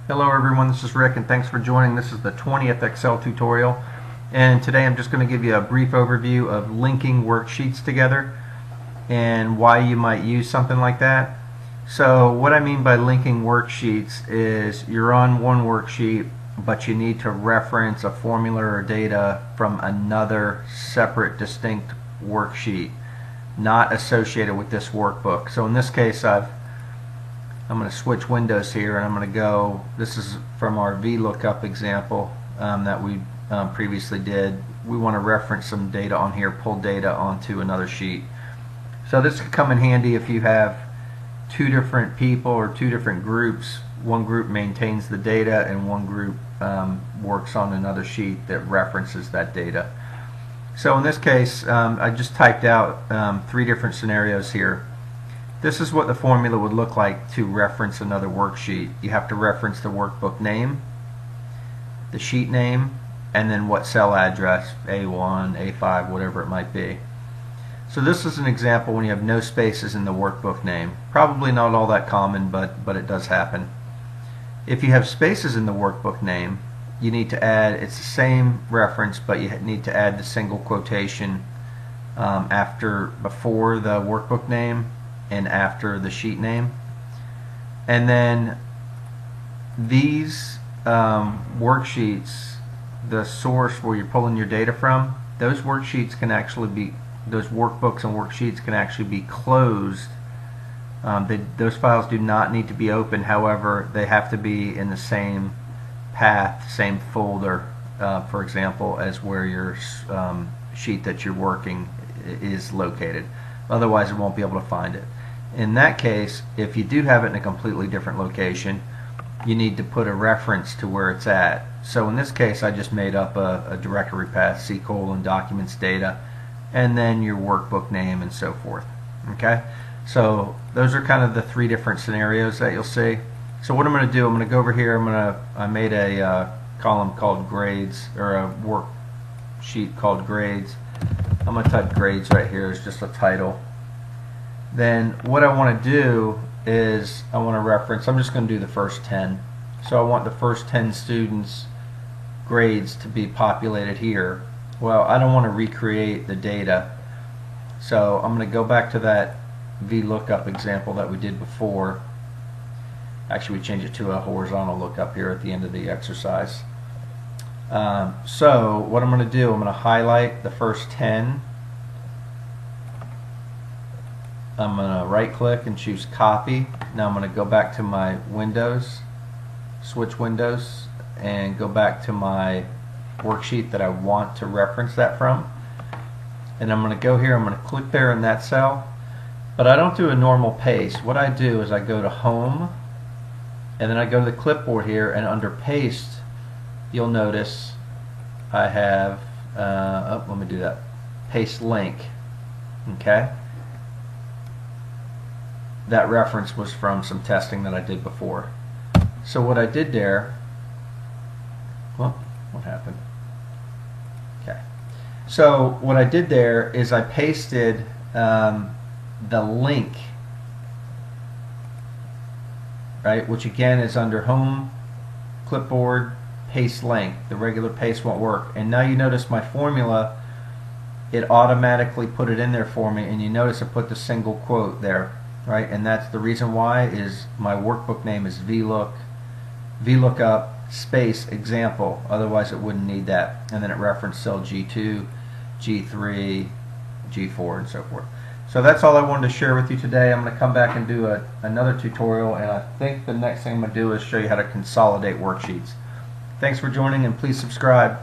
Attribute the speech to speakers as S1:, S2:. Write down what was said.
S1: Hello everyone, this is Rick and thanks for joining. This is the 20th Excel tutorial, and today I'm just going to give you a brief overview of linking worksheets together and why you might use something like that. So what I mean by linking worksheets is you're on one worksheet but you need to reference a formula or data from another separate distinct worksheet not associated with this workbook. So in this case I'm going to switch windows here and I'm going to go, this is from our VLOOKUP example that we previously did. We want to reference some data on here, pull data onto another sheet. So this could come in handy if you have two different people or two different groups. One group maintains the data and one group works on another sheet that references that data. So in this case I just typed out three different scenarios here. This is what the formula would look like to reference another worksheet. You have to reference the workbook name, the sheet name, and then what cell address, A1, A5, whatever it might be. So this is an example when you have no spaces in the workbook name. Probably not all that common, but it does happen. If you have spaces in the workbook name, you need to add, it's the same reference, but you need to add the single quotation before the workbook name and after the sheet name. And then these worksheets, the source where you're pulling your data from, those worksheets can actually be, those workbooks and worksheets can actually be closed. Those files do not need to be open, however they have to be in the same path, same folder, for example, as where your sheet that you're working is located. Otherwise it won't be able to find it. In that case, if you do have it in a completely different location, you need to put a reference to where it's at. So in this case I just made up a directory path, C: documents data, and then your workbook name and so forth. Okay, so those are kind of the three different scenarios that you'll see. So what I'm going to do, I'm going to go over here, I made a column called grades, or a worksheet called grades. I'm going to type grades right here as just a title. Then what I want to do is I want to reference, I'm just going to do the first 10. So I want the first 10 students' grades to be populated here. Well, I don't want to recreate the data, so I'm going to go back to that VLOOKUP example that we did before. Actually, we changed it to a horizontal lookup here at the end of the exercise. So what I'm going to do, I'm going to highlight the first 10. I'm going to right click and choose copy. Now I'm going to go back to my windows, switch windows, and go back to my worksheet that I want to reference that from. And I'm going to go here, I'm going to click there in that cell, but I don't do a normal paste. What I do is I go to home and then I go to the clipboard here, and under paste you'll notice I have let me do that, paste link. Okay, that reference was from some testing that I did before. So what I did there, well, what happened? Okay, so what I did there is I pasted the link, right, which again is under home, clipboard, paste link. The regular paste won't work. And now you notice my formula, it automatically put it in there for me, and you notice I put the single quote there, right? And that's the reason why, is my workbook name is VLOOKUP space example, otherwise it wouldn't need that. And then it referenced cell G2, G3, G4, and so forth. So that's all I wanted to share with you today. I'm going to come back and do another tutorial, and I think the next thing I'm going to do is show you how to consolidate worksheets. Thanks for joining, and please subscribe.